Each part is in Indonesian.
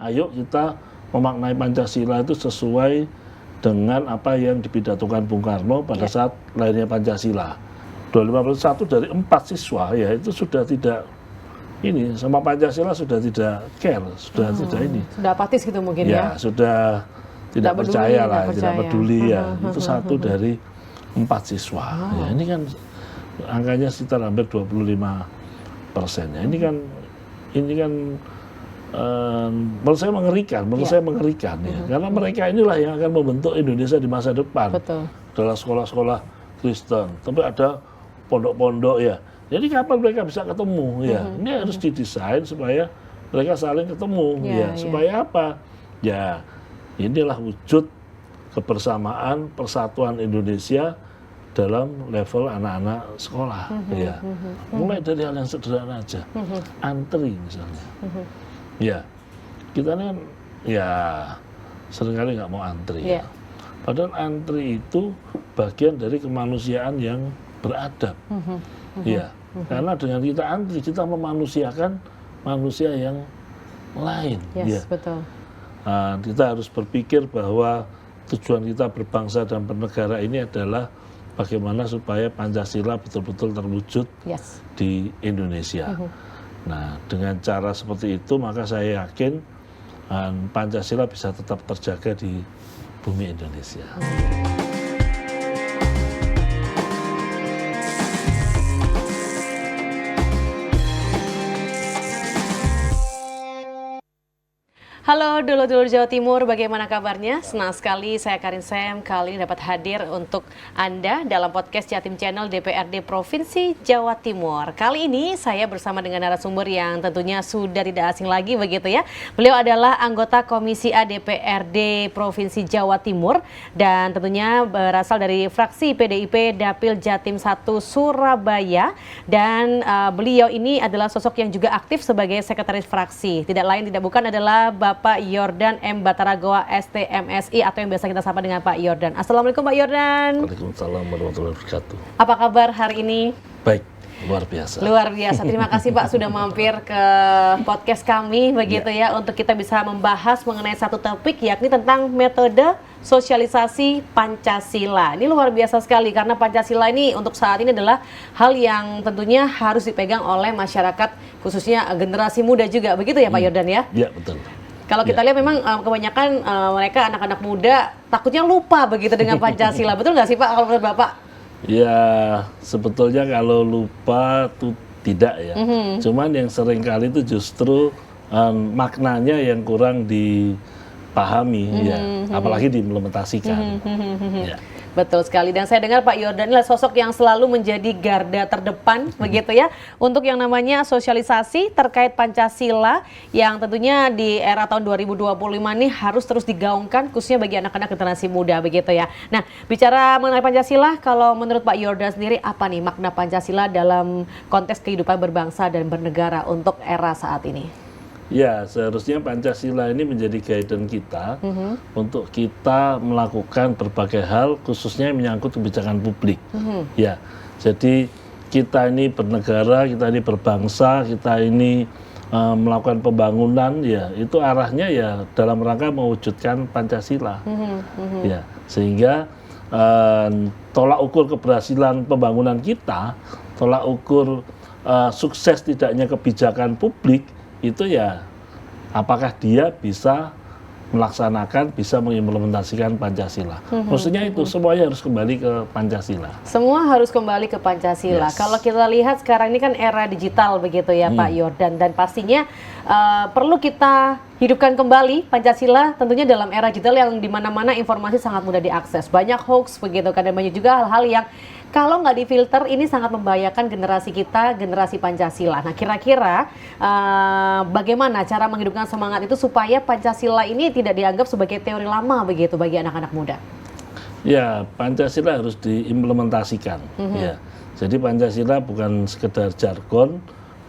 ayo kita memaknai Pancasila itu sesuai dengan apa yang dipidatokan Bung Karno pada saat lahirnya Pancasila. 251 dari 4 siswa ya itu sudah tidak ini sama Pancasila sudah tidak care, sudah tidak ini. Sudah apatis gitu mungkin ya. Sudah tidak percaya lah, tidak peduli ya. Itu 1 dari 4 siswa. Ya, ini kan angkanya sekitar hampir 25%. Ya. Ini kan menurut saya mengerikan, ya. Karena mereka inilah yang akan membentuk Indonesia di masa depan. Betul. Adalah sekolah-sekolah Kristen, tapi ada pondok-pondok ya. Jadi kapan mereka bisa ketemu ya? Ini harus didesain supaya mereka saling ketemu ya. Supaya apa? Ya, inilah wujud kebersamaan persatuan Indonesia dalam level anak-anak sekolah ya. Mulai dari hal yang sederhana aja. Antri misalnya. Ya, kita kan ya seringkali nggak mau antri. Ya. Padahal antri itu bagian dari kemanusiaan yang beradab. Ya, karena dengan kita antri kita memanusiakan manusia yang lain. Yes, ya. Betul. Nah, kita harus berpikir bahwa tujuan kita berbangsa dan bernegara ini adalah bagaimana supaya Pancasila betul-betul terwujud di Indonesia. Nah, dengan cara seperti itu, maka saya yakin Pancasila bisa tetap terjaga di bumi Indonesia. Halo dulur-dulur Jawa Timur, bagaimana kabarnya? Senang sekali saya Karin Sam kali ini dapat hadir untuk Anda dalam podcast Jatim Channel DPRD Provinsi Jawa Timur. Kali ini saya bersama dengan narasumber yang tentunya sudah tidak asing lagi begitu ya. Beliau adalah anggota Komisi A DPRD Provinsi Jawa Timur dan tentunya berasal dari fraksi PDIP Dapil Jatim 1 Surabaya dan beliau ini adalah sosok yang juga aktif sebagai sekretaris fraksi. Tidak lain tidak bukan adalah Bapak Yordan M. Bataragoa STMSI atau yang biasa kita sapa dengan Pak Yordan. Assalamualaikum Pak Yordan. Waalaikumsalam warahmatullahi wabarakatuh. Apa kabar hari ini? Baik, luar biasa. Luar biasa. Terima kasih Pak sudah mampir ke podcast kami begitu ya untuk kita bisa membahas mengenai satu topik yakni tentang metode sosialisasi Pancasila. Ini luar biasa sekali karena Pancasila ini untuk saat ini adalah hal yang tentunya harus dipegang oleh masyarakat khususnya generasi muda juga. Begitu ya Pak Yordan ya? Iya, betul. Kalau kita lihat memang kebanyakan mereka anak-anak muda takutnya lupa begitu dengan Pancasila. Betul nggak sih Pak kalau menurut Bapak? Ya sebetulnya kalau lupa tuh tidak ya. Cuman yang sering kali itu justru maknanya yang kurang dipahami ya. Apalagi diimplementasikan. Ya. Betul sekali dan saya dengar Pak Yordan adalah sosok yang selalu menjadi garda terdepan begitu ya untuk yang namanya sosialisasi terkait Pancasila yang tentunya di era tahun 2025 ini harus terus digaungkan khususnya bagi anak-anak generasi muda begitu ya. Nah, bicara mengenai Pancasila, kalau menurut Pak Yordan sendiri apa nih makna Pancasila dalam konteks kehidupan berbangsa dan bernegara untuk era saat ini? Ya, seharusnya Pancasila ini menjadi guidance kita untuk kita melakukan berbagai hal, khususnya yang menyangkut kebijakan publik. Ya, jadi kita ini bernegara, kita ini berbangsa, kita ini melakukan pembangunan, ya itu arahnya ya dalam rangka mewujudkan Pancasila. Ya, sehingga tolak ukur keberhasilan pembangunan kita, tolak ukur sukses tidaknya kebijakan publik itu ya apakah dia bisa melaksanakan, bisa mengimplementasikan Pancasila. Maksudnya itu semuanya harus kembali ke Pancasila. Semua harus kembali ke Pancasila. Yes. Kalau kita lihat sekarang ini kan era digital begitu ya Pak Yordan dan pastinya perlu kita hidupkan kembali Pancasila tentunya dalam era digital yang dimana-mana informasi sangat mudah diakses. Banyak hoax begitu kan dan banyak juga hal-hal yang kalau nggak difilter ini sangat membahayakan generasi kita, generasi Pancasila. Nah kira-kira bagaimana cara menghidupkan semangat itu supaya Pancasila ini tidak dianggap sebagai teori lama begitu bagi anak-anak muda? Ya, Pancasila harus diimplementasikan. Ya, jadi Pancasila bukan sekedar jargon,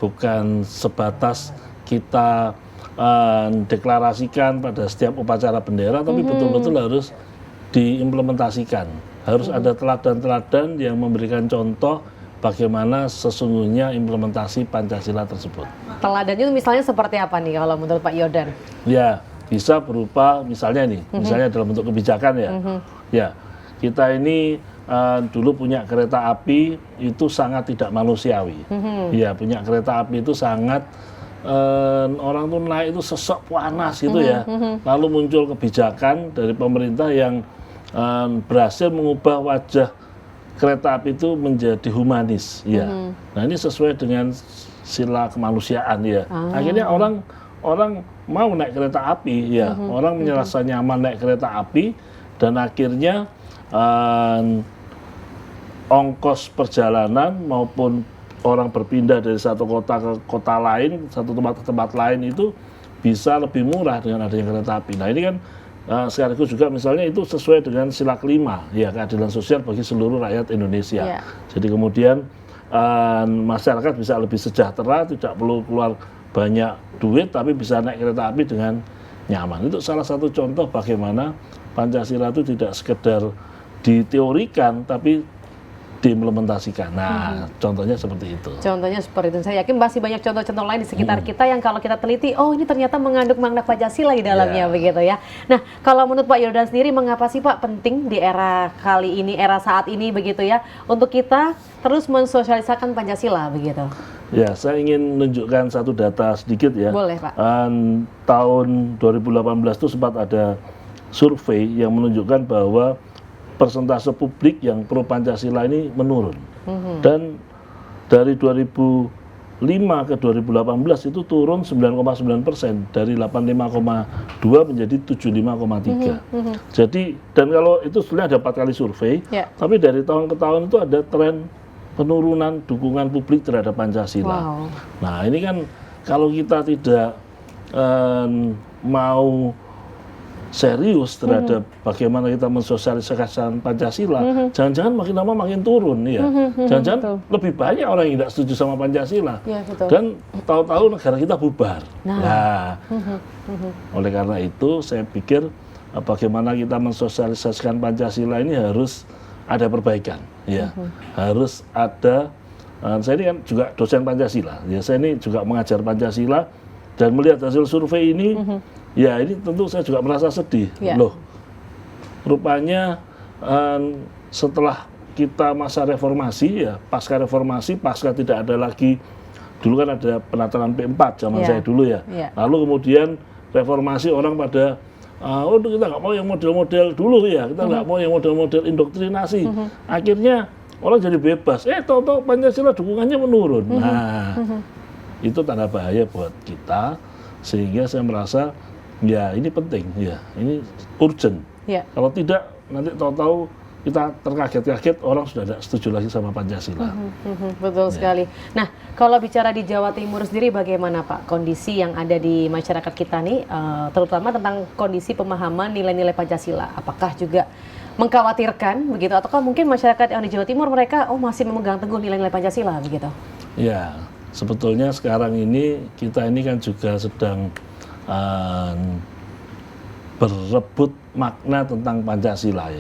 bukan sebatas kita deklarasikan pada setiap upacara bendera, tapi betul-betul harus diimplementasikan. Harus ada teladan-teladan yang memberikan contoh bagaimana sesungguhnya implementasi Pancasila tersebut. Teladannya itu misalnya seperti apa nih kalau menurut Pak Yordan? Ya, bisa berupa misalnya nih, misalnya dalam bentuk kebijakan ya. Ya, kita ini dulu punya kereta api itu sangat tidak manusiawi. Ya, punya kereta api itu sangat orang tuh naik itu sesek panas gitu ya. Lalu muncul kebijakan dari pemerintah yang berhasil mengubah wajah kereta api itu menjadi humanis, ya. Nah ini sesuai dengan sila kemanusiaan, ya. Akhirnya orang mau naik kereta api, ya. Orang merasa nyaman naik kereta api dan akhirnya ongkos perjalanan maupun orang berpindah dari satu kota ke kota lain, satu tempat ke tempat lain itu bisa lebih murah dengan adanya kereta api. Nah ini kan sekaligus juga misalnya itu sesuai dengan sila kelima, ya, keadilan sosial bagi seluruh rakyat Indonesia. Jadi kemudian masyarakat bisa lebih sejahtera, tidak perlu keluar banyak duit, tapi bisa naik kereta api dengan nyaman. Itu salah satu contoh bagaimana Pancasila itu tidak sekedar diteorikan, tapi diimplementasikan. Nah, contohnya seperti itu. Contohnya seperti itu. Saya yakin masih banyak contoh-contoh lain di sekitar kita yang kalau kita teliti, oh ini ternyata mengandung makna Pancasila di dalamnya, begitu ya. Nah, kalau menurut Pak Yordan sendiri, mengapa sih Pak penting di era kali ini, era saat ini begitu ya, untuk kita terus mensosialisakan Pancasila begitu? Ya, saya ingin menunjukkan satu data sedikit ya. Boleh Pak. Tahun 2018 itu sempat ada survei yang menunjukkan bahwa persentase publik yang pro Pancasila ini menurun. Dan dari 2005 ke 2018 itu turun 9,9%, dari 85,2 menjadi 75,3. Jadi, dan kalau itu sebenarnya ada 4 kali survei, tapi dari tahun ke tahun itu ada tren penurunan dukungan publik terhadap Pancasila. Nah ini kan kalau kita tidak mau serius terhadap bagaimana kita mensosialisasikan Pancasila, jangan-jangan makin lama makin turun, ya. Jangan-jangan lebih banyak orang yang tidak setuju sama Pancasila, dan tahu-tahu negara kita bubar. Nah, oleh karena itu saya pikir bagaimana kita mensosialisasikan Pancasila ini harus ada perbaikan, ya. Harus ada. Saya ini kan juga dosen Pancasila, ya. Saya ini juga mengajar Pancasila dan melihat hasil survei ini. Ya ini tentu saya juga merasa sedih, loh rupanya setelah kita masa reformasi, ya pasca reformasi, pasca tidak ada lagi, dulu kan ada penataran P4 zaman saya dulu ya, lalu kemudian reformasi orang pada oh kita nggak mau yang model-model dulu ya, kita nggak mau yang model-model indoktrinasi, akhirnya orang jadi bebas, tahu-tahu Pancasila dukungannya menurun. Nah itu tanda bahaya buat kita, sehingga saya merasa ya ini penting, ya ini urgent. Kalau tidak nanti tahu-tahu kita terkaget-kaget orang sudah tidak setuju lagi sama Pancasila. Betul sekali. Nah kalau bicara di Jawa Timur sendiri bagaimana Pak kondisi yang ada di masyarakat kita nih, terutama tentang kondisi pemahaman nilai-nilai Pancasila, apakah juga mengkhawatirkan begitu, ataukah mungkin masyarakat yang di Jawa Timur mereka masih memegang teguh nilai-nilai Pancasila begitu? Ya sebetulnya sekarang ini kita ini kan juga sedang berebut makna tentang Pancasila, ya.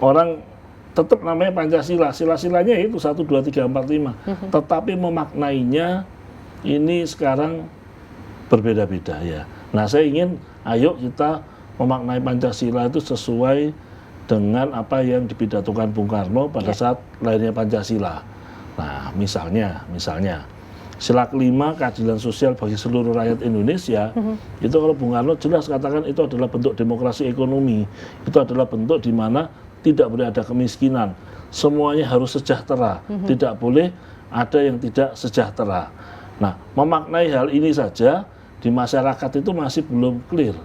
Orang tetap namanya Pancasila, sila-silanya itu 1, 2, 3, 4, 5, tetapi memaknainya ini sekarang berbeda-beda, ya. Nah saya ingin ayo kita memaknai Pancasila itu sesuai dengan apa yang dipidatokan Bung Karno pada saat lahirnya Pancasila. Nah misalnya sila kelima keadilan sosial bagi seluruh rakyat Indonesia, itu kalau Bung Karno jelas katakan itu adalah bentuk demokrasi ekonomi, itu adalah bentuk di mana tidak boleh ada kemiskinan, semuanya harus sejahtera, tidak boleh ada yang tidak sejahtera. Nah memaknai hal ini saja di masyarakat itu masih belum clear,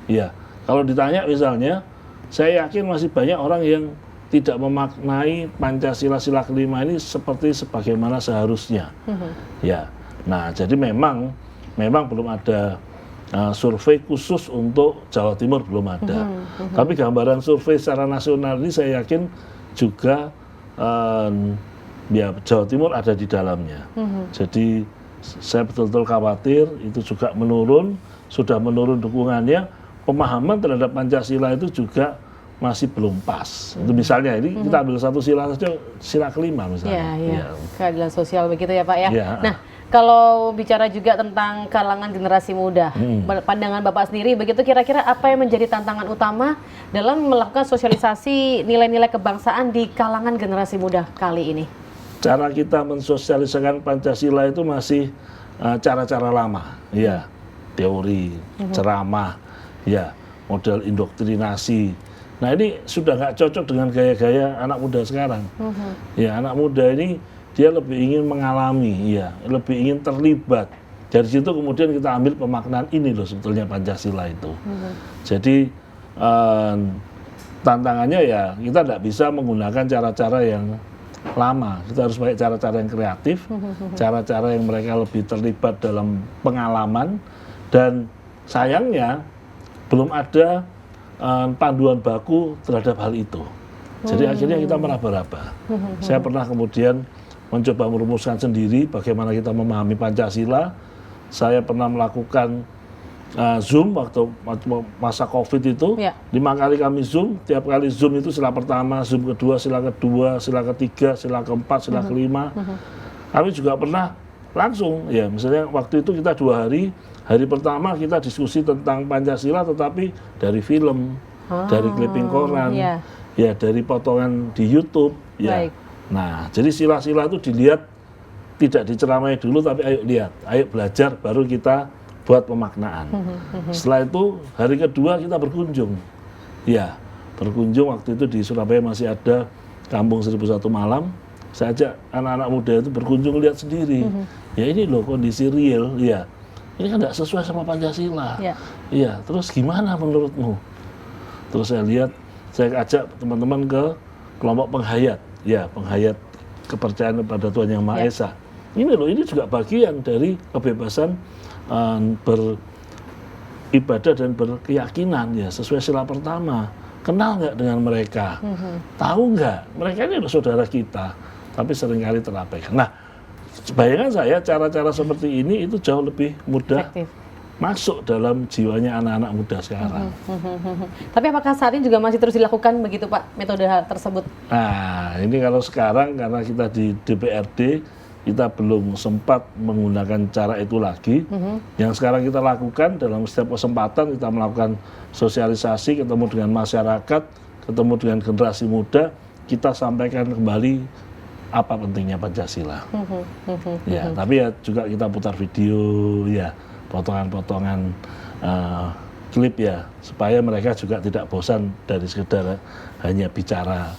ya. Kalau ditanya misalnya, saya yakin masih banyak orang yang tidak memaknai Pancasila sila kelima ini seperti sebagaimana seharusnya. Ya. Nah, jadi memang belum ada survei khusus untuk Jawa Timur, belum ada. Tapi gambaran survei secara nasional ini saya yakin juga ya Jawa Timur ada di dalamnya. Jadi saya betul-betul khawatir itu juga menurun, sudah menurun dukungannya, pemahaman terhadap Pancasila itu juga masih belum pas. Itu misalnya ini kita ambil satu sila saja, sila kelima misalnya. Iya. Keadilan sosial begitu ya Pak ya. Ya. Nah, kalau bicara juga tentang kalangan generasi muda, pandangan Bapak sendiri begitu, kira-kira apa yang menjadi tantangan utama dalam melakukan sosialisasi nilai-nilai kebangsaan di kalangan generasi muda kali ini? Cara kita mensosialisasikan Pancasila itu masih cara-cara lama, ya, teori, ceramah, ya, model indoktrinasi. Nah ini sudah nggak cocok dengan gaya-gaya anak muda sekarang. Ya, anak muda ini dia lebih ingin mengalami, ya, lebih ingin terlibat. Dari situ kemudian kita ambil pemaknaan ini loh sebetulnya Pancasila itu. Jadi tantangannya ya kita tidak bisa menggunakan cara-cara yang lama. Kita harus pakai cara-cara yang kreatif, cara-cara yang mereka lebih terlibat dalam pengalaman. Dan sayangnya belum ada panduan baku terhadap hal itu. Jadi akhirnya kita meraba-raba. Saya pernah kemudian mencoba merumuskan sendiri bagaimana kita memahami Pancasila. Saya pernah melakukan Zoom waktu masa COVID itu, 5 kali kami Zoom. Tiap kali Zoom itu sila pertama, Zoom kedua, sila ketiga, sila keempat, sila kelima. Kami juga pernah langsung, ya misalnya waktu itu kita 2 hari. Hari pertama kita diskusi tentang Pancasila tetapi dari film, dari clipping koran, ya dari potongan di YouTube, ya. Nah, jadi sila-sila itu dilihat tidak diceramai dulu tapi ayo lihat, ayo belajar baru kita buat pemaknaan. Setelah itu hari kedua kita berkunjung. Ya, berkunjung waktu itu di Surabaya masih ada Kampung 1001 Malam. Saya ajak anak-anak muda itu berkunjung lihat sendiri. Ya ini loh kondisi real, ya. Ini kan tidak sesuai sama Pancasila. Iya, terus gimana menurutmu? Terus saya lihat, saya ajak teman-teman ke kelompok penghayat, ya penghayat kepercayaan kepada Tuhan Yang Maha Esa. Ini loh, ini juga bagian dari kebebasan beribadah dan berkeyakinan, ya sesuai sila pertama. Kenal nggak dengan mereka? Tahu nggak? Mereka ini adalah saudara kita, tapi seringkali terabaikan. Nah, bayangkan saya cara-cara seperti ini itu jauh lebih mudah masuk dalam jiwanya anak-anak muda sekarang. Tapi apakah saat ini juga masih terus dilakukan begitu Pak, metode tersebut? Nah, ini kalau sekarang karena kita di DPRD, kita belum sempat menggunakan cara itu lagi. Yang sekarang kita lakukan dalam setiap kesempatan kita melakukan sosialisasi, ketemu dengan masyarakat, ketemu dengan generasi muda, kita sampaikan kembali apa pentingnya Pancasila. Ya, tapi ya juga kita putar video, ya potongan-potongan klip ya, supaya mereka juga tidak bosan dari sekedar hanya bicara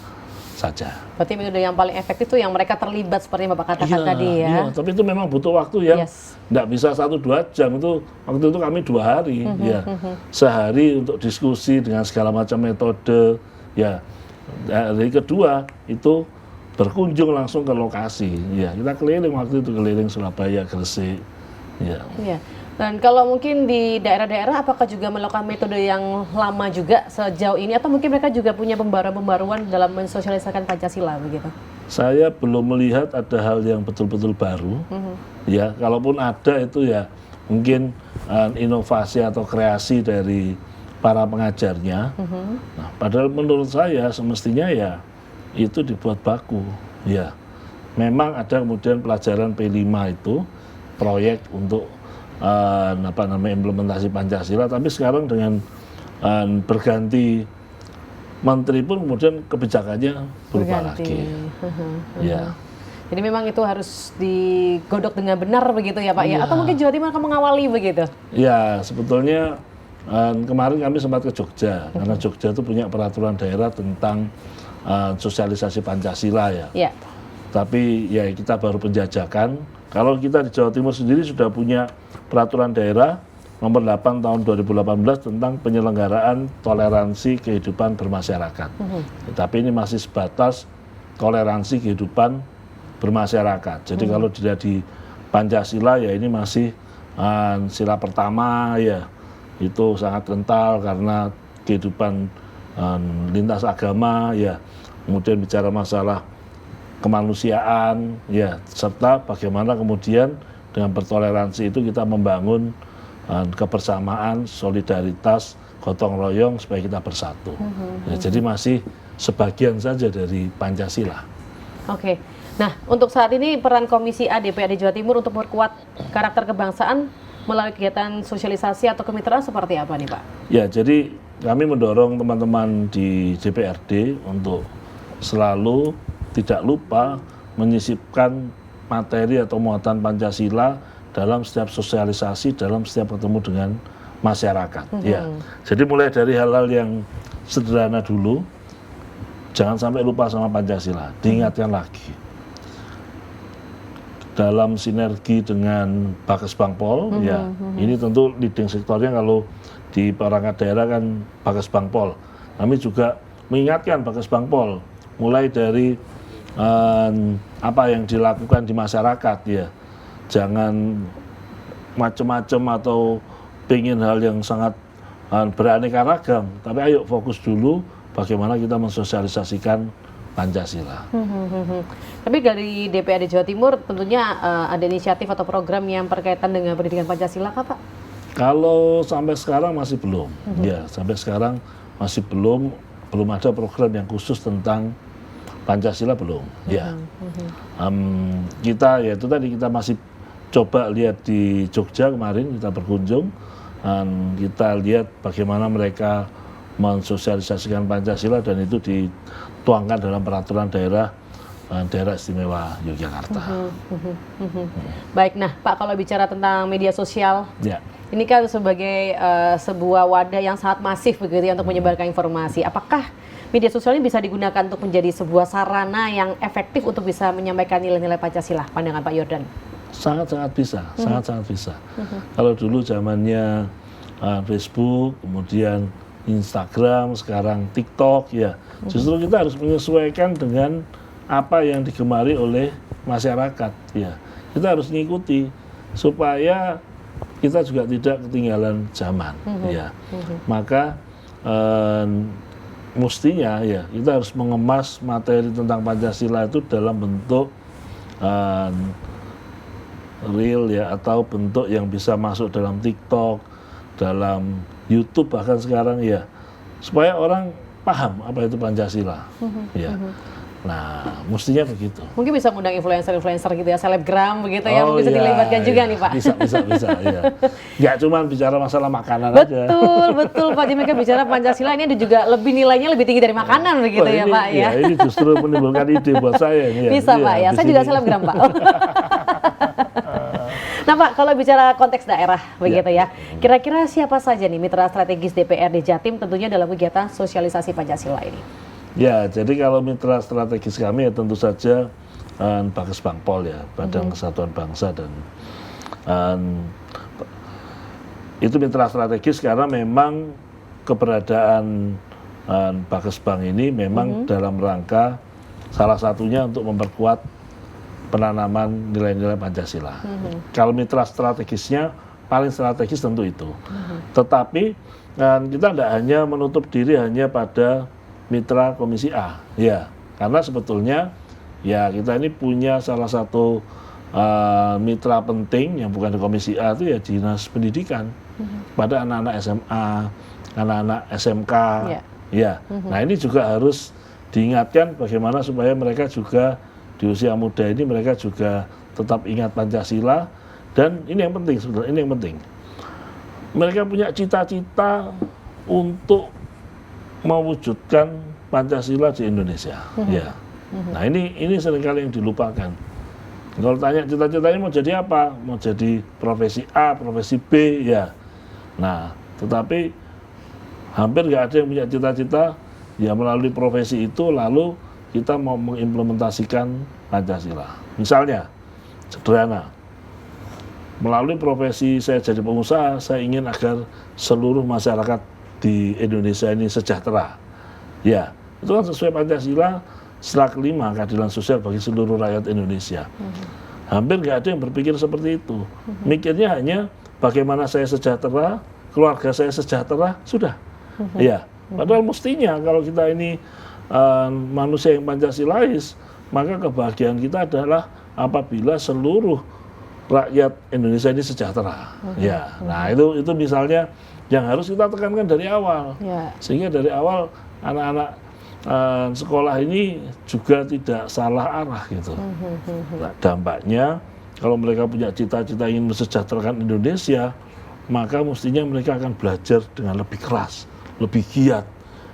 saja. Berarti metode yang paling efektif itu yang mereka terlibat seperti yang Bapak katakan tadi ya. Iya, tapi itu memang butuh waktu yang tidak bisa 1-2 jam. Itu waktu itu kami 2 hari, ya sehari untuk diskusi dengan segala macam metode. Ya, hari kedua itu berkunjung langsung ke lokasi. Ya, kita keliling waktu itu, keliling Surabaya, Gresik. Ya. Dan kalau mungkin di daerah-daerah, apakah juga melakukan metode yang lama juga sejauh ini, atau mungkin mereka juga punya pembaruan-pembaruan dalam mensosialisasikan Pancasila begitu? Saya belum melihat ada hal yang betul-betul baru. Ya, kalaupun ada itu ya mungkin inovasi atau kreasi dari para pengajarnya. Nah, padahal menurut saya semestinya ya itu dibuat baku, ya. Memang ada kemudian pelajaran P5 itu proyek untuk implementasi Pancasila, tapi sekarang dengan berganti menteri pun kemudian kebijakannya berubah lagi. Ya. Jadi memang itu harus digodok dengan benar begitu ya Pak ya? Atau mungkin Jawa Timur akan mengawali begitu? Ya, sebetulnya kemarin kami sempat ke Jogja, karena Jogja itu punya peraturan daerah tentang sosialisasi Pancasila ya. Tapi ya kita baru penjajakan. Kalau kita di Jawa Timur sendiri sudah punya peraturan daerah nomor 8 tahun 2018 tentang penyelenggaraan toleransi kehidupan bermasyarakat. Tapi ini masih sebatas toleransi kehidupan bermasyarakat. Jadi kalau dilihat di Pancasila ya ini masih sila pertama ya, itu sangat kental karena kehidupan lintas agama ya, kemudian bicara masalah kemanusiaan ya, serta bagaimana kemudian dengan bertoleransi itu kita membangun kebersamaan, solidaritas, gotong royong supaya kita bersatu. Ya, jadi masih sebagian saja dari Pancasila. Oke. Nah, untuk saat ini peran Komisi A DPRD Jawa Timur untuk memperkuat karakter kebangsaan melalui kegiatan sosialisasi atau kemitraan seperti apa nih Pak? Ya, jadi kami mendorong teman-teman di DPRD untuk selalu tidak lupa menyisipkan materi atau muatan Pancasila dalam setiap sosialisasi, dalam setiap ketemu dengan masyarakat. Ya, jadi mulai dari hal-hal yang sederhana dulu, jangan sampai lupa sama Pancasila, diingatkan lagi. Dalam sinergi dengan Bakes Bangpol, ya ini tentu leading sektornya kalau di perangkat daerah kan Bakes Bangpol. Kami juga mengingatkan Bakes Bangpol, mulai dari apa yang dilakukan di masyarakat, ya jangan macam-macam atau pengen hal yang sangat beraneka ragam, tapi ayo fokus dulu bagaimana kita mensosialisasikan Pancasila. Tapi dari DPRD Jawa Timur tentunya ada inisiatif atau program yang berkaitan dengan pendidikan Pancasila, Pak? Kalau sampai sekarang masih belum, ya sampai sekarang masih belum ada program yang khusus tentang Pancasila belum, ya. Kita ya itu tadi kita masih coba lihat di Jogja kemarin kita berkunjung, dan kita lihat bagaimana mereka mensosialisasikan Pancasila dan itu dituangkan dalam peraturan daerah istimewa Yogyakarta. Baik, nah Pak, kalau bicara tentang media sosial, ya. Ini kan sebagai sebuah wadah yang sangat masif begitu ya untuk menyebarkan informasi. Apakah media sosial ini bisa digunakan untuk menjadi sebuah sarana yang efektif untuk bisa menyampaikan nilai-nilai Pancasila? Pandangan Pak Yordan? Sangat-sangat bisa, sangat-sangat bisa. Kalau dulu zamannya Facebook, kemudian Instagram, sekarang TikTok, ya justru kita harus menyesuaikan dengan apa yang digemari oleh masyarakat, ya kita harus mengikuti supaya kita juga tidak ketinggalan zaman, ya maka mestinya ya kita harus mengemas materi tentang Pancasila itu dalam bentuk real ya atau bentuk yang bisa masuk dalam TikTok, dalam YouTube bahkan sekarang ya supaya orang paham apa itu Pancasila, ya. Nah, mestinya begitu. Mungkin bisa ngundang influencer-influencer gitu ya, selebgram begitu ya, bisa dilibatkan juga nih Pak. Bisa, ya. Nggak cuma bicara masalah makanan aja. Betul Pak. Jadi mereka bicara Pancasila ini ada juga nilainya lebih tinggi dari makanan begitu ya Pak ya. Ini justru menimbulkan ide buat saya ini ya. Bisa Pak ya, saya juga selebgram Pak. Nah Pak, kalau bicara konteks daerah begitu ya, kira-kira siapa saja nih mitra strategis DPRD Jatim tentunya dalam kegiatan sosialisasi Pancasila ini? Ya, jadi kalau mitra strategis kami ya tentu saja Bakes Bangpol ya, Badan Kesatuan Bangsa dan itu mitra strategis karena memang keberadaan Bakes Bang ini memang dalam rangka salah satunya untuk memperkuat penanaman nilai-nilai Pancasila. Kalau mitra strategisnya paling strategis tentu itu. Tetapi kita tidak hanya menutup diri hanya pada mitra Komisi A, ya, karena sebetulnya ya kita ini punya salah satu mitra penting yang bukan di Komisi A itu ya Dinas Pendidikan pada anak-anak SMA, anak-anak SMK, ya. Nah ini juga harus diingatkan bagaimana supaya mereka juga di usia muda ini mereka juga tetap ingat Pancasila dan ini yang penting sebenarnya ini yang penting. Mereka punya cita-cita untuk mewujudkan Pancasila di Indonesia, ya. Nah ini seringkali yang dilupakan. Kalau tanya cita-citanya mau jadi apa? Mau jadi profesi A, profesi B, ya. Nah, tetapi hampir nggak ada yang punya cita-cita ya melalui profesi itu lalu kita mau mengimplementasikan Pancasila. Misalnya, sederhana, melalui profesi saya jadi pengusaha, saya ingin agar seluruh masyarakat di Indonesia ini sejahtera. Ya, itu kan sesuai Pancasila, setelah kelima keadilan sosial bagi seluruh rakyat Indonesia. Hampir nggak ada yang berpikir seperti itu. Mikirnya hanya bagaimana saya sejahtera, keluarga saya sejahtera, sudah. Ya, padahal mestinya kalau kita ini manusia yang Pancasilais, maka kebahagiaan kita adalah apabila seluruh rakyat Indonesia ini sejahtera. Ya, nah itu misalnya yang harus kita tekankan dari awal, sehingga dari awal anak-anak sekolah ini juga tidak salah arah gitu. Nah, dampaknya kalau mereka punya cita-cita ingin mensejahterakan Indonesia, maka mestinya mereka akan belajar dengan lebih keras, lebih giat,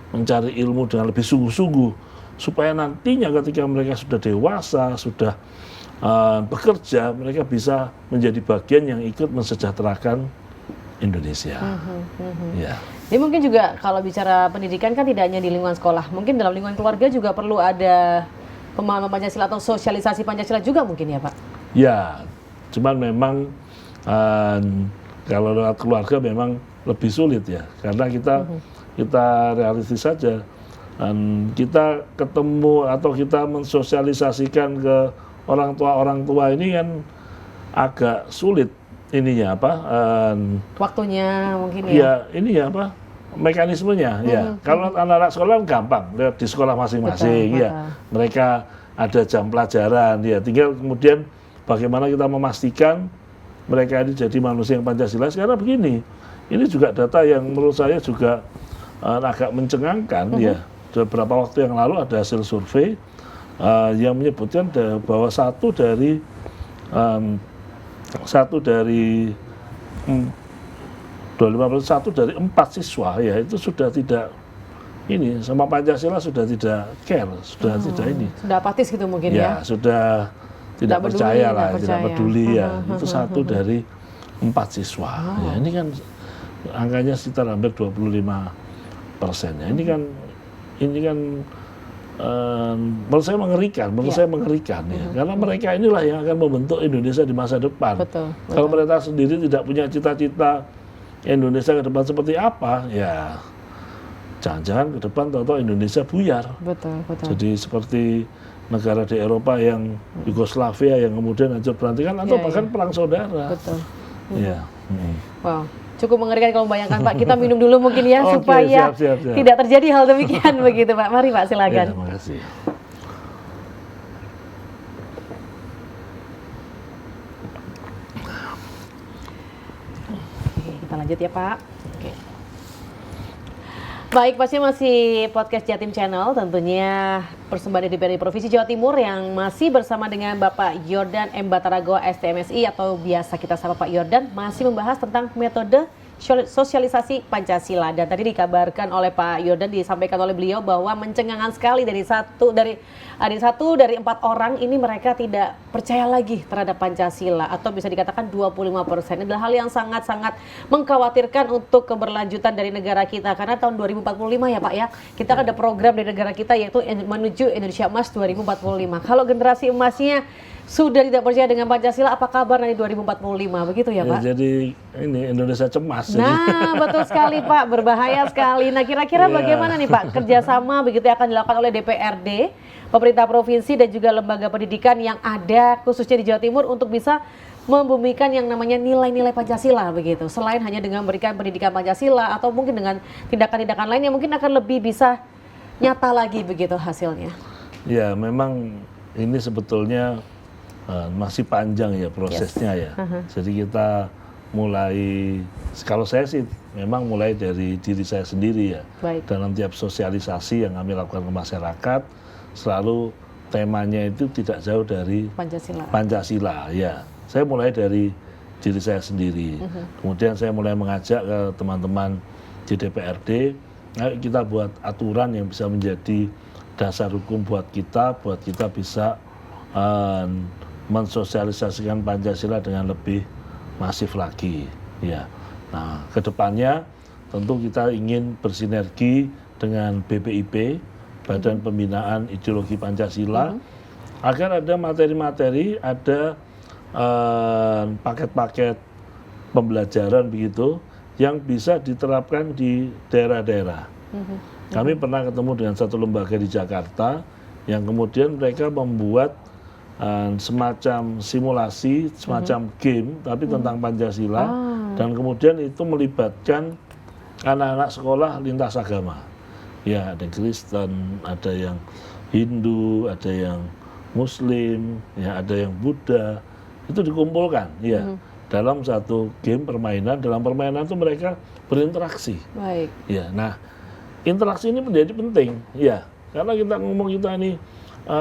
mencari ilmu dengan lebih sungguh-sungguh, supaya nantinya ketika mereka sudah dewasa, sudah bekerja, mereka bisa menjadi bagian yang ikut mensejahterakan Indonesia. Ya. Jadi mungkin juga kalau bicara pendidikan kan tidak hanya di lingkungan sekolah, mungkin dalam lingkungan keluarga juga perlu ada pemahaman Pancasila atau sosialisasi Pancasila juga mungkin ya Pak? Ya, cuman memang kalau lewat keluarga memang lebih sulit ya, karena kita realistis saja, kita ketemu atau kita mensosialisasikan ke orang tua ini kan agak sulit ininya apa? Waktunya mungkin ya? Ya ini ya apa? Mekanismenya ya. Kalau anak-anak sekolah gampang, lihat di sekolah masing-masing ya. Mereka ada jam pelajaran ya. Tinggal kemudian bagaimana kita memastikan mereka ini jadi manusia yang Pancasila. Karena begini, ini juga data yang menurut saya juga agak mencengangkan ya. Beberapa waktu yang lalu ada hasil survei yang menyebutkan bahwa satu dari 4 siswa ya itu sudah tidak ini sama Pancasila, sudah tidak care, sudah tidak ini. Sudah apatis gitu mungkin ya? Sudah tidak percaya lah, tidak peduli ya. Itu satu dari 4 siswa. Ya, ini kan angkanya sekitar hampir 25% ya. Ini kan menurut saya mengerikan, ya. Karena mereka inilah yang akan membentuk Indonesia di masa depan. Betul. Kalau mereka sendiri tidak punya cita-cita Indonesia ke depan seperti apa, ya jangan-jangan ke depan tahu-tahu Indonesia buyar. Betul. Jadi seperti negara di Eropa yang Yugoslavia yang kemudian hancur berantakan atau bahkan perang saudara. Betul. Ya. Wow. Cukup mengerikan kalau membayangkan Pak. Kita minum dulu mungkin ya supaya siap. tidak terjadi hal demikian begitu Pak. Mari Pak silakan. Ya, terima kasih. Oke, kita lanjut ya Pak. Oke. Baik, pasti masih podcast Jatim Channel, tentunya persembahan dari DPRD Provinsi Jawa Timur yang masih bersama dengan Bapak Yordan M. Bataragoa STMSI atau biasa kita sapa Pak Yordan, masih membahas tentang metode sosialisasi Pancasila. Dan tadi dikabarkan oleh Pak Yordan, disampaikan oleh beliau bahwa mencengangkan sekali dari 1 dari 4 orang ini mereka tidak percaya lagi terhadap Pancasila atau bisa dikatakan 25%. Ini adalah hal yang sangat-sangat mengkhawatirkan untuk keberlanjutan dari negara kita karena tahun 2045 ya Pak ya, kita ada program dari negara kita yaitu menuju Indonesia Emas 2045. Kalau generasi emasnya sudah tidak percaya dengan Pancasila, apa kabar nanti 2045? Begitu ya Pak? Ya, jadi ini Indonesia cemas. Nah, betul sekali Pak, berbahaya sekali. Nah, kira-kira bagaimana nih Pak kerjasama begitu yang akan dilakukan oleh DPRD, pemerintah provinsi dan juga lembaga pendidikan yang ada khususnya di Jawa Timur untuk bisa membumikan yang namanya nilai-nilai Pancasila begitu. Selain hanya dengan memberikan pendidikan Pancasila atau mungkin dengan tindakan-tindakan lain yang mungkin akan lebih bisa nyata lagi begitu hasilnya. Ya, memang ini sebetulnya masih panjang ya prosesnya ya. Jadi kita mulai, kalau saya sih memang mulai dari diri saya sendiri ya. Dalam tiap sosialisasi yang kami lakukan ke masyarakat, selalu temanya itu tidak jauh dari Pancasila ya. Saya mulai dari diri saya sendiri. Kemudian saya mulai mengajak ke teman-teman di DPRD, ayo kita buat aturan yang bisa menjadi dasar hukum buat kita bisa mensosialisasikan Pancasila dengan lebih masif lagi ya. Nah, kedepannya tentu kita ingin bersinergi dengan BPIP, Badan Pembinaan Ideologi Pancasila, agar ada materi-materi, ada paket-paket pembelajaran begitu yang bisa diterapkan di daerah-daerah. Kami pernah ketemu dengan satu lembaga di Jakarta yang kemudian mereka membuat semacam simulasi, semacam game, tapi tentang Pancasila, dan kemudian itu melibatkan anak-anak sekolah lintas agama. Ya, ada Kristen, ada yang Hindu, ada yang Muslim, ya, ada yang Buddha. itu dikumpulkan, ya, dalam satu game permainan. Dalam permainan itu mereka berinteraksi. Baik. Ya, nah interaksi ini menjadi penting, ya, karena kita ngomong kita ini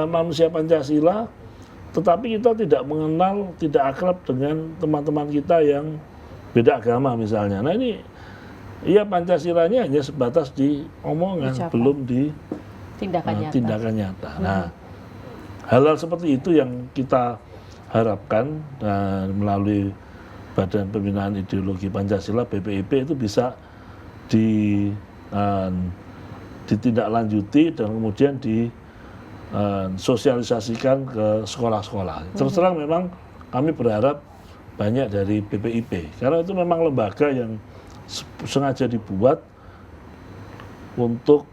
manusia Pancasila, tetapi kita tidak mengenal, tidak akrab dengan teman-teman kita yang beda agama misalnya. Nah ini, ya Pancasilanya hanya sebatas di omongan, Ucapan. belum di Tindakan nyata. Nah, hal-hal seperti itu yang kita harapkan melalui Badan Pembinaan Ideologi Pancasila (BPIP) itu bisa ditindaklanjuti dan kemudian sosialisasikan ke sekolah-sekolah. Terus terang memang kami berharap banyak dari BPIP karena itu memang lembaga yang sengaja dibuat untuk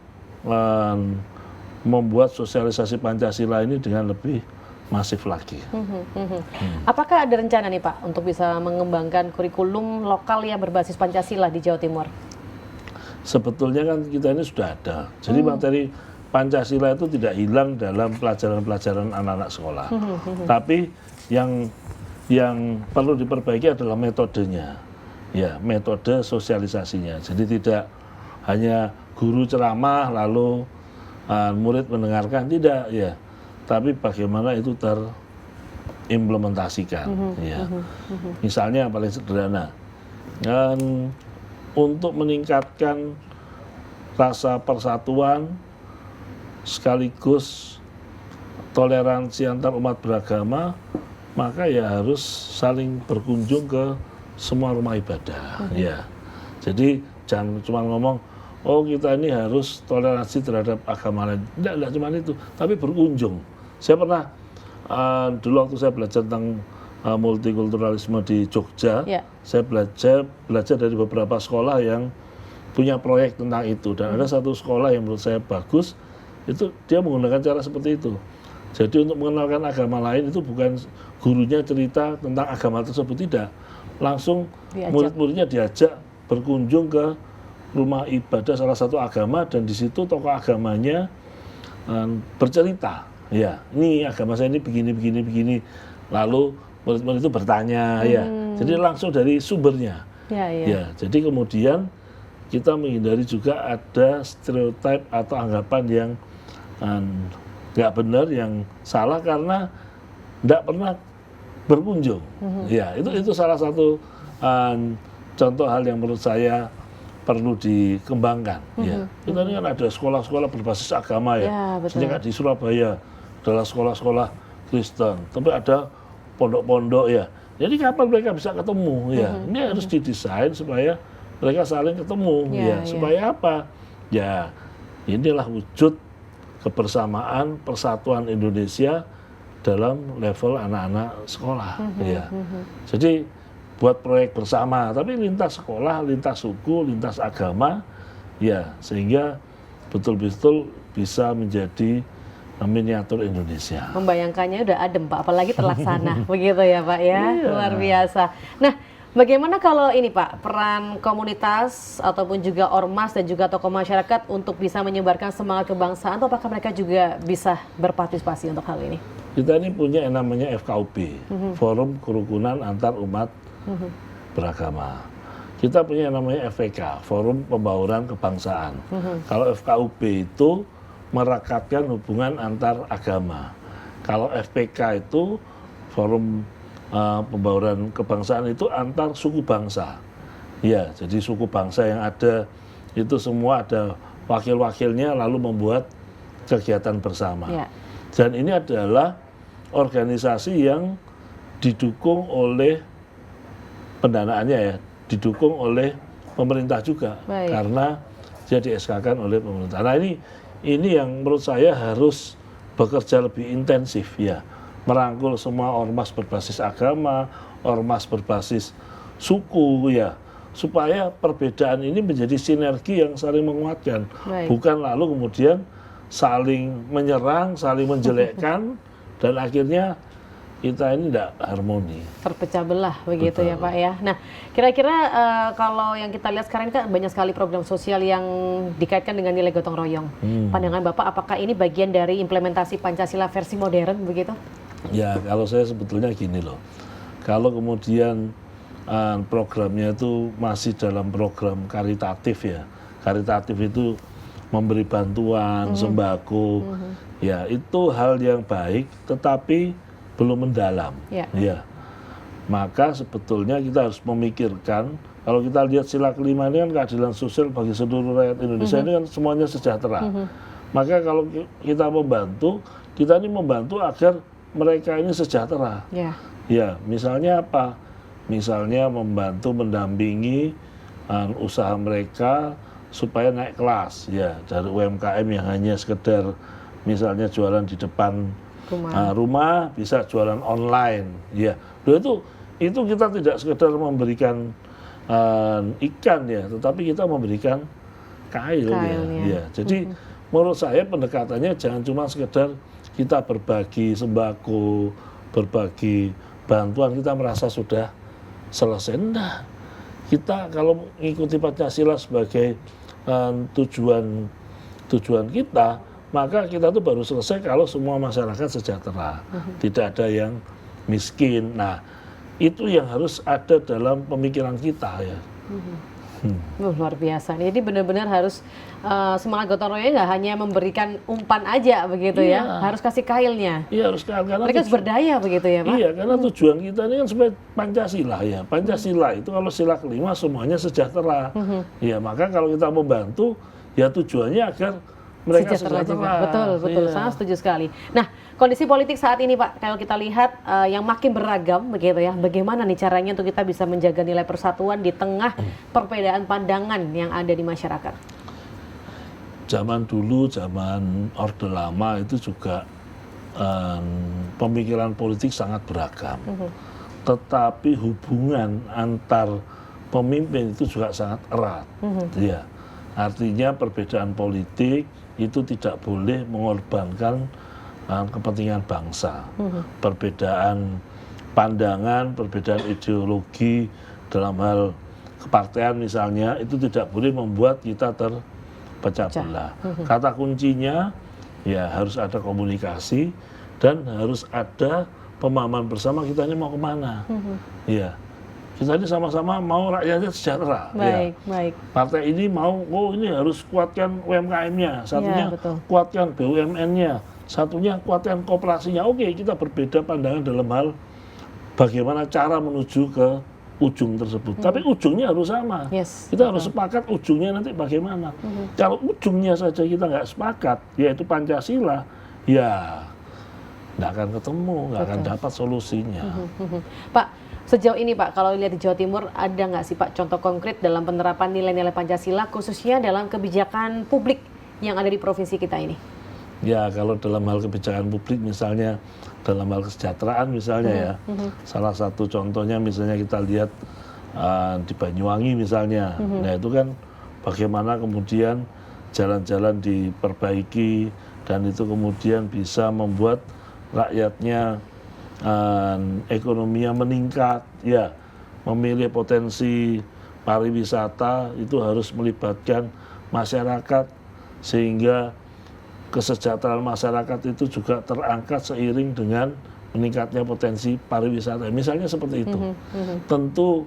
membuat sosialisasi Pancasila ini dengan lebih masif lagi. Apakah ada rencana nih Pak untuk bisa mengembangkan kurikulum lokal yang berbasis Pancasila di Jawa Timur? Sebetulnya kan kita ini sudah ada. Jadi materi Pancasila itu tidak hilang dalam pelajaran-pelajaran anak-anak sekolah. Tapi yang perlu diperbaiki adalah metodenya. Ya, metode sosialisasinya. Jadi tidak hanya guru ceramah lalu murid mendengarkan, tidak, ya. Tapi bagaimana itu terimplementasikan, ya. Misalnya yang paling sederhana, untuk meningkatkan rasa persatuan sekaligus toleransi antar umat beragama, maka ya harus saling berkunjung ke semua rumah ibadah, ya. Jadi jangan cuma ngomong, oh kita ini harus toleransi terhadap agama lain. Tidak cuma itu, tapi berkunjung. Saya pernah, dulu waktu saya belajar tentang multikulturalisme di Jogja, saya belajar dari beberapa sekolah yang punya proyek tentang itu. Dan ada satu sekolah yang menurut saya bagus, itu dia menggunakan cara seperti itu. Jadi untuk mengenalkan agama lain itu bukan gurunya cerita tentang agama tersebut, tidak. Langsung murid-muridnya diajak berkunjung ke rumah ibadah salah satu agama dan di situ tokoh agamanya bercerita, ya, ini agama saya ini begini. Lalu murid-murid itu bertanya, ya. Jadi langsung dari sumbernya. Ya, jadi kemudian kita menghindari juga ada stereotip atau anggapan yang nggak benar, yang salah karena nggak pernah berkunjung. Ya, itu salah satu contoh hal yang menurut saya perlu dikembangkan. Ya. Kita ini kan ada sekolah-sekolah berbasis agama, ya. Sejak di Surabaya adalah sekolah-sekolah Kristen, tapi ada pondok-pondok, ya. Jadi kapan mereka bisa ketemu, ya? Ini harus didesain supaya mereka saling ketemu, ya. Supaya apa? Ya, inilah wujud kebersamaan, persatuan Indonesia dalam level anak-anak sekolah, ya. Jadi buat proyek bersama, tapi lintas sekolah, lintas suku, lintas agama, ya, sehingga betul-betul bisa menjadi miniatur Indonesia. Membayangkannya udah adem Pak, apalagi terlaksana, begitu ya Pak ya, luar biasa. Nah, bagaimana kalau ini Pak, peran komunitas ataupun juga ormas dan juga tokoh masyarakat untuk bisa menyebarkan semangat kebangsaan, atau apakah mereka juga bisa berpartisipasi untuk hal ini? Kita ini punya yang namanya FKUB, Forum Kerukunan Antar Umat Beragama. Kita punya yang namanya FPK, Forum Pembauran Kebangsaan. Kalau FKUB itu merekatkan hubungan antar agama. Kalau FPK itu Forum Pembauran Kebangsaan itu antar suku bangsa. Ya, jadi suku bangsa yang ada itu semua ada wakil-wakilnya lalu membuat kegiatan bersama. Dan ini adalah organisasi yang didukung oleh pendanaannya, ya, didukung oleh pemerintah juga. Karena dia di-SK-kan oleh pemerintah. Nah ini yang menurut saya harus bekerja lebih intensif, ya, merangkul semua ormas berbasis agama, ormas berbasis suku, ya, supaya perbedaan ini menjadi sinergi yang saling menguatkan, bukan lalu kemudian saling menyerang, saling menjelekkan, dan akhirnya kita ini tidak harmoni. Terpecah belah begitu. Betul. Ya Pak ya. Nah, kira-kira kalau yang kita lihat sekarang kan banyak sekali program sosial yang dikaitkan dengan nilai gotong royong. Pandangan Bapak, apakah ini bagian dari implementasi Pancasila versi modern begitu? Ya, kalau saya sebetulnya gini loh. Kalau kemudian programnya itu masih dalam program karitatif ya, karitatif itu memberi bantuan sembako, ya itu hal yang baik, tetapi belum mendalam, ya. Maka sebetulnya kita harus memikirkan, kalau kita lihat sila kelima ini kan keadilan sosial bagi seluruh rakyat Indonesia, ini kan semuanya sejahtera. Maka kalau kita ini membantu agar mereka ini sejahtera. Ya, misalnya apa? Misalnya membantu mendampingi usaha mereka supaya naik kelas, ya, dari UMKM yang hanya sekedar misalnya jualan di depan rumah bisa jualan online, ya. Itu kita tidak sekedar memberikan ikan ya, tetapi kita memberikan kail ya. Jadi menurut saya pendekatannya jangan cuma sekedar kita berbagi sembako, berbagi bantuan, kita merasa sudah selesai. Enggak. Kita kalau mengikuti Pancasila sebagai tujuan kita, maka kita tuh baru selesai kalau semua masyarakat sejahtera, tidak ada yang miskin. Nah, itu yang harus ada dalam pemikiran kita ya. Luar biasa. Jadi benar-benar harus semangat gotong royong nggak hanya memberikan umpan aja begitu ya, harus kasih kailnya. Iya, harus kail, karena mereka harus berdaya begitu ya, Pak. Iya, karena tujuan kita ini kan supaya Pancasila ya. Pancasila itu kalau sila kelima semuanya sejahtera. Iya, maka kalau kita membantu ya tujuannya agar mereka sejahtera juga. Betul, sangat setuju sekali. Nah, kondisi politik saat ini Pak, kalau kita lihat yang makin beragam begitu ya, bagaimana nih caranya untuk kita bisa menjaga nilai persatuan di tengah perbedaan pandangan yang ada di masyarakat? Zaman dulu, zaman Orde Lama itu juga pemikiran politik sangat beragam. Tetapi hubungan antar pemimpin itu juga sangat erat. Ya. Artinya perbedaan politik itu tidak boleh mengorbankan kepentingan bangsa. Perbedaan pandangan, perbedaan ideologi dalam hal kepartean misalnya, itu tidak boleh membuat kita terpecah belah. Kata kuncinya ya harus ada komunikasi dan harus ada pemahaman bersama kita ini mau kemana. Ya. Kita ini sama-sama mau rakyatnya sejahtera. Baik. Partai ini mau, ini harus kuatkan UMKM-nya, satunya kuatkan BUMN-nya, satunya kuatkan koperasinya. Oke, kita berbeda pandangan dalam hal bagaimana cara menuju ke ujung tersebut. Tapi ujungnya harus sama. Kita harus sepakat ujungnya nanti bagaimana. Kalau ujungnya saja kita nggak sepakat, yaitu Pancasila, ya nggak akan ketemu, nggak akan dapat solusinya. Pak, sejauh ini Pak, kalau lihat di Jawa Timur, ada nggak sih Pak contoh konkret dalam penerapan nilai-nilai Pancasila, khususnya dalam kebijakan publik yang ada di provinsi kita ini? Ya, kalau dalam hal kebijakan publik misalnya, dalam hal kesejahteraan misalnya ya, salah satu contohnya misalnya kita lihat di Banyuwangi misalnya, nah itu kan bagaimana kemudian jalan-jalan diperbaiki dan itu kemudian bisa membuat rakyatnya ekonominya meningkat, ya, memilih potensi pariwisata itu harus melibatkan masyarakat sehingga kesejahteraan masyarakat itu juga terangkat seiring dengan meningkatnya potensi pariwisata. Misalnya seperti itu. Tentu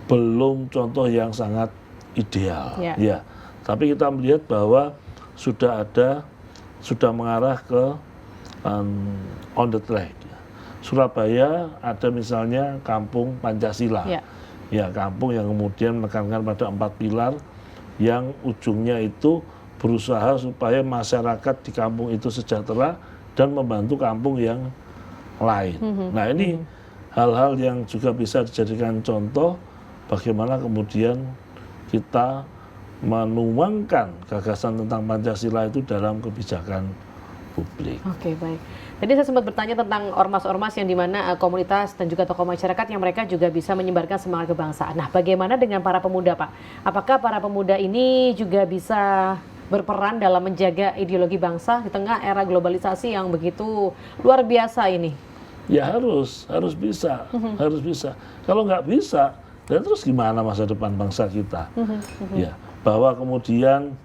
belum contoh yang sangat ideal, ya. Tapi kita melihat bahwa sudah mengarah ke on the track. Surabaya ada misalnya kampung Pancasila, ya, kampung yang kemudian menekankan pada 4 pilar yang ujungnya itu berusaha supaya masyarakat di kampung itu sejahtera dan membantu kampung yang lain. Nah, ini hal-hal yang juga bisa dijadikan contoh bagaimana kemudian kita menuangkan gagasan tentang Pancasila itu dalam kebijakan publik. Oke, baik. Tadi saya sempat bertanya tentang ormas-ormas yang dimana komunitas dan juga tokoh masyarakat yang mereka juga bisa menyebarkan semangat kebangsaan. Nah, bagaimana dengan para pemuda, Pak? Apakah para pemuda ini juga bisa berperan dalam menjaga ideologi bangsa di tengah era globalisasi yang begitu luar biasa ini? Ya harus bisa, harus bisa. Kalau nggak bisa, ya terus gimana masa depan bangsa kita? Ya, bahwa kemudian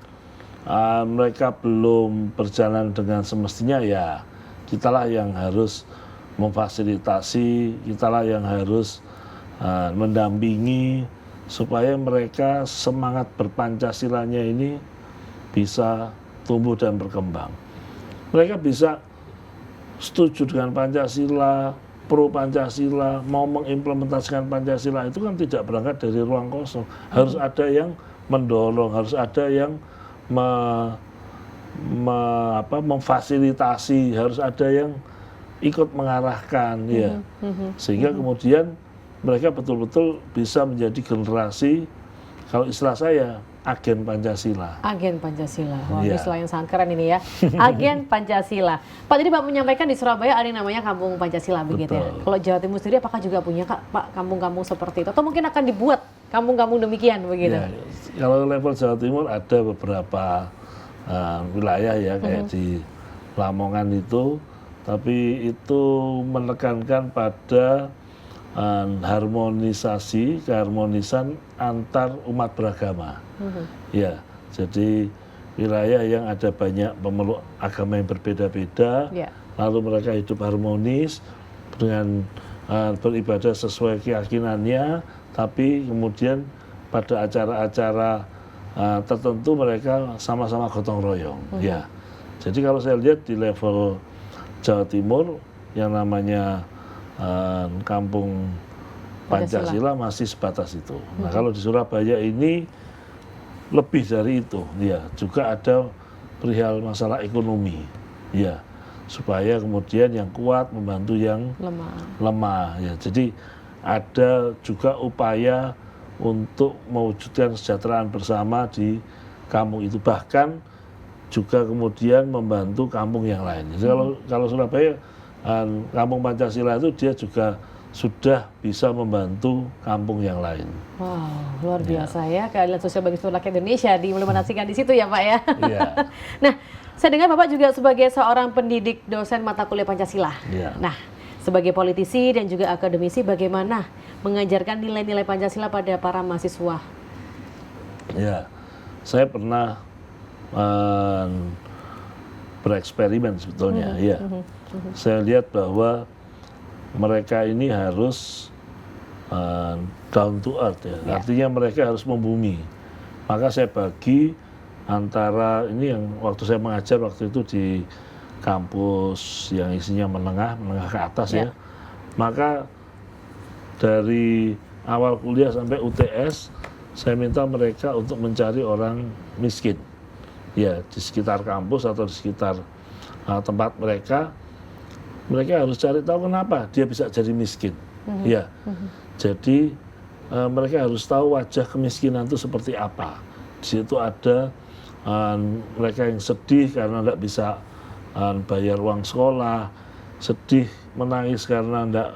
mereka belum berjalan dengan semestinya, ya kitalah yang harus memfasilitasi, kitalah yang harus mendampingi supaya mereka semangat berpancasilanya ini bisa tumbuh dan berkembang. Mereka bisa setuju dengan Pancasila, pro Pancasila, mau mengimplementasikan Pancasila itu kan tidak berangkat dari ruang kosong. Harus ada yang mendorong, harus ada yang memfasilitasi, harus ada yang ikut mengarahkan, ya. Sehingga kemudian mereka betul-betul bisa menjadi generasi, kalau istilah saya, agen Pancasila. Agen Pancasila. Wah, Iya. istilah yang sangat keren ini ya. Agen Pancasila. Pak, tadi Pak menyampaikan di Surabaya ada yang namanya Kampung Pancasila begitu ya. Betul. Kalau Jawa Timur sendiri apakah juga punya Pak kampung-kampung seperti itu? Atau mungkin akan dibuat kampung-kampung demikian begitu? Ya, kalau level Jawa Timur ada beberapa wilayah ya, kayak di Lamongan itu, tapi itu menekankan pada keharmonisan antar umat beragama. Ya, jadi wilayah yang ada banyak pemeluk agama yang berbeda-beda, Ya. lalu mereka hidup harmonis dengan beribadah sesuai keyakinannya, tapi kemudian pada acara-acara tertentu mereka sama-sama gotong royong. Ya, jadi kalau saya lihat di level Jawa Timur yang namanya Kampung Pancasila masih sebatas itu. Nah, kalau di Surabaya ini lebih dari itu, ya, juga ada perihal masalah ekonomi, ya, supaya kemudian yang kuat membantu yang lemah, ya. Jadi ada juga upaya untuk mewujudkan kesejahteraan bersama di kampung itu, bahkan juga kemudian membantu kampung yang lain. Jadi kalau Surabaya Kampung Pancasila itu dia juga sudah bisa membantu kampung yang lain. Wow, luar biasa ya keadilan sosial bagi seluruh rakyat Indonesia diimplementasikan di situ ya Pak ya. Iya. Nah, saya dengar Bapak juga sebagai seorang pendidik dosen mata kuliah Pancasila. Iya. Nah, sebagai politisi dan juga akademisi bagaimana mengajarkan nilai-nilai Pancasila pada para mahasiswa? Ya, saya pernah bereksperimen sebetulnya, ya. Saya lihat bahwa mereka ini harus down to earth, ya. Artinya mereka harus membumi. Maka saya bagi antara ini yang waktu saya mengajar waktu itu di kampus yang isinya menengah ke atas, ya. Maka dari awal kuliah sampai UTS saya minta mereka untuk mencari orang miskin, ya, di sekitar kampus atau di sekitar tempat mereka harus cari tahu kenapa dia bisa jadi miskin, ya. Jadi mereka harus tahu wajah kemiskinan itu seperti apa. Di situ ada mereka yang sedih karena tidak bisa bayar uang sekolah, sedih menangis karena tidak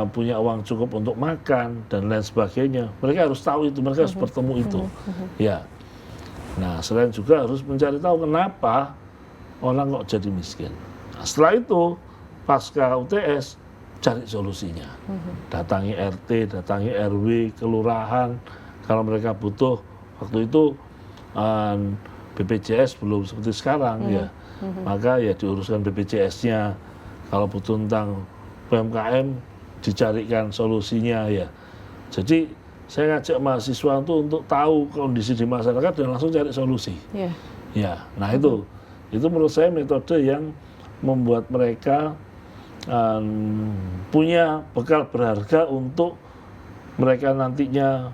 punya uang cukup untuk makan dan lain sebagainya. Mereka harus tahu itu, mereka harus bertemu itu, ya. Nah, selain juga harus mencari tahu kenapa orang kok jadi miskin. Nah, setelah itu pasca UTS cari solusinya. Datangi RT, datangi RW, kelurahan. Kalau mereka butuh, waktu itu BPJS belum seperti sekarang, ya. Maka ya diuruskan BPJS-nya. Kalau butuh tentang UMKM dicarikan solusinya, ya. Jadi saya ngajak mahasiswa untuk tahu kondisi di masyarakat dan langsung cari solusi. Ya, nah itu menurut saya metode yang membuat mereka punya bekal berharga untuk mereka nantinya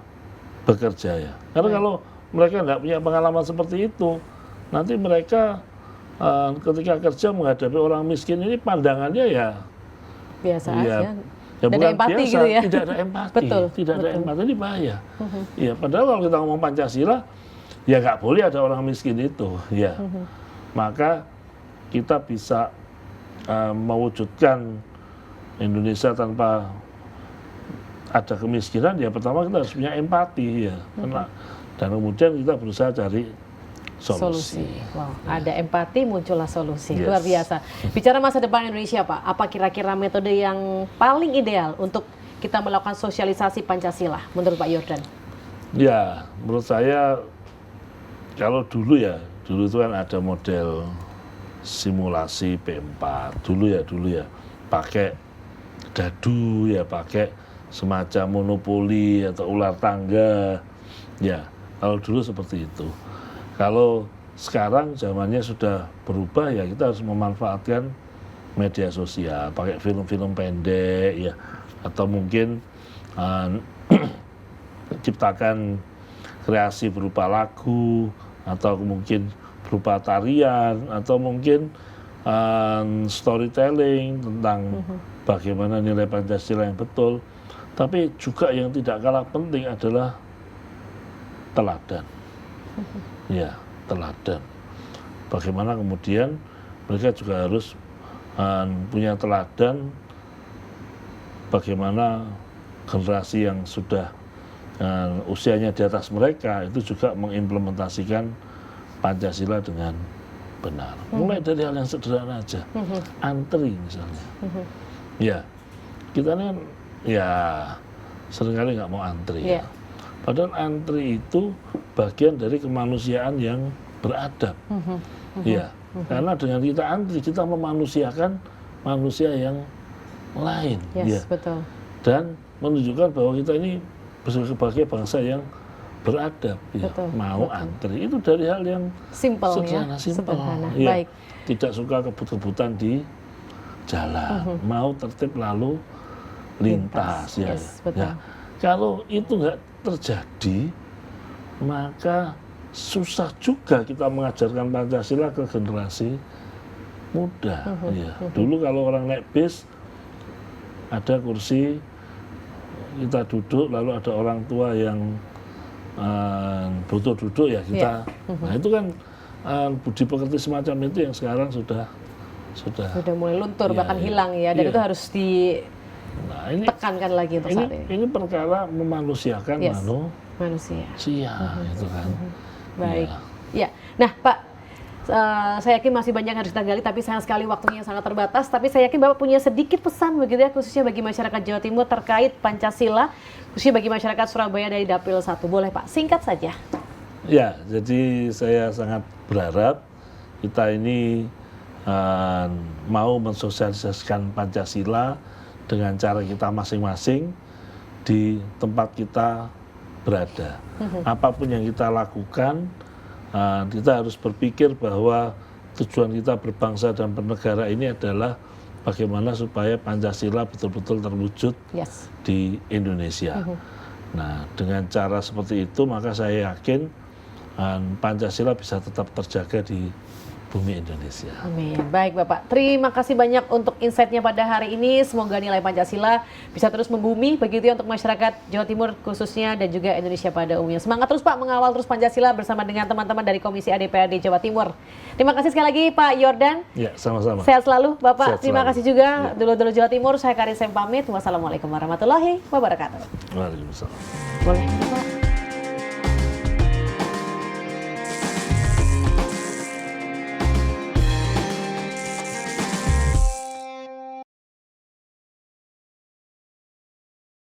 bekerja, ya. Karena kalau mereka tidak punya pengalaman seperti itu, nanti mereka ketika kerja menghadapi orang miskin ini pandangannya ya biasa ya, aja. Ya Tidak bukan ada empati biasa, gitu ya. tidak ada empati, Betul, tidak ada betul. empati, ini bahaya. Ya, padahal kalau kita ngomong Pancasila, ya nggak boleh ada orang miskin itu, ya. Maka kita bisa mewujudkan Indonesia tanpa ada kemiskinan, ya pertama kita harus punya empati, ya. Dan kemudian kita berusaha cari solusi. Wow, ada empati muncullah solusi. Yes. Luar biasa. Bicara masa depan Indonesia, Pak, apa kira-kira metode yang paling ideal untuk kita melakukan sosialisasi Pancasila menurut Pak Yordan? Ya, menurut saya kalau dulu itu kan ada model simulasi P4 dulu ya. pakai dadu, ya pakai semacam monopoli atau ular tangga. Ya, kalau dulu seperti itu. Kalau sekarang zamannya sudah berubah, ya kita harus memanfaatkan media sosial, pakai film-film pendek, ya, atau mungkin ciptakan kreasi berupa lagu, atau mungkin berupa tarian, atau mungkin storytelling tentang bagaimana nilai Pancasila yang betul. Tapi juga yang tidak kalah penting adalah teladan. Ya, teladan. Bagaimana kemudian mereka juga harus punya teladan bagaimana generasi yang sudah usianya di atas mereka itu juga mengimplementasikan Pancasila dengan benar. Mulai dari hal yang sederhana aja, antri misalnya. Ya, kita ini kan ya seringkali nggak mau antri. Ya. Padahal antri itu bagian dari kemanusiaan yang beradab. Ya, karena dengan kita antri kita memanusiakan manusia yang lain. Yes, ya. Betul. Dan menunjukkan bahwa kita ini sebagai bangsa yang beradab, ya, mau antri itu dari hal yang simple, sederhana, ya. Baik. Tidak suka kebut-kebutan di jalan, mau tertib lalu lintas, ya. Yes, betul. Ya. Kalau itu nggak terjadi, maka susah juga kita mengajarkan Pancasila ke generasi muda. Ya. Dulu kalau orang naik bis ada kursi, kita duduk, lalu ada orang tua yang butuh duduk, ya kita. Nah itu kan budi pekerti semacam itu yang sekarang sudah mulai luntur, ya, bahkan hilang, ya. Dan itu harus ditekankan lagi untuk saat ini. Ini perkara memanusiakan manusia, itu kan. Baik. Ya. Nah, Pak, saya yakin masih banyak yang harus kita gali, tapi sayang sekali waktunya yang sangat terbatas. Tapi saya yakin Bapak punya sedikit pesan begitu ya, khususnya bagi masyarakat Jawa Timur terkait Pancasila, khususnya bagi masyarakat Surabaya dari Dapil 1. Boleh Pak, singkat saja. Ya, jadi saya sangat berharap kita ini mau mensosialisasikan Pancasila dengan cara kita masing-masing di tempat kita berada. Apapun yang kita lakukan, kita harus berpikir bahwa tujuan kita berbangsa dan bernegara ini adalah bagaimana supaya Pancasila betul-betul terwujud di Indonesia. Nah, dengan cara seperti itu maka saya yakin Pancasila bisa tetap terjaga di bumi Indonesia. Amin. Baik Bapak, terima kasih banyak untuk insight-nya pada hari ini. Semoga nilai Pancasila bisa terus membumi begitu ya untuk masyarakat Jawa Timur khususnya dan juga Indonesia pada umumnya. Semangat terus Pak mengawal terus Pancasila bersama dengan teman-teman dari Komisi A DPRD Jawa Timur. Terima kasih sekali lagi Pak Yordan. Ya, sama-sama. Sehat selalu Bapak. Terima kasih juga. Ya. Dulu-dulu Jawa Timur, saya Karin Sem pamit. Wassalamualaikum warahmatullahi wabarakatuh. Waalaikumsalam. Boleh.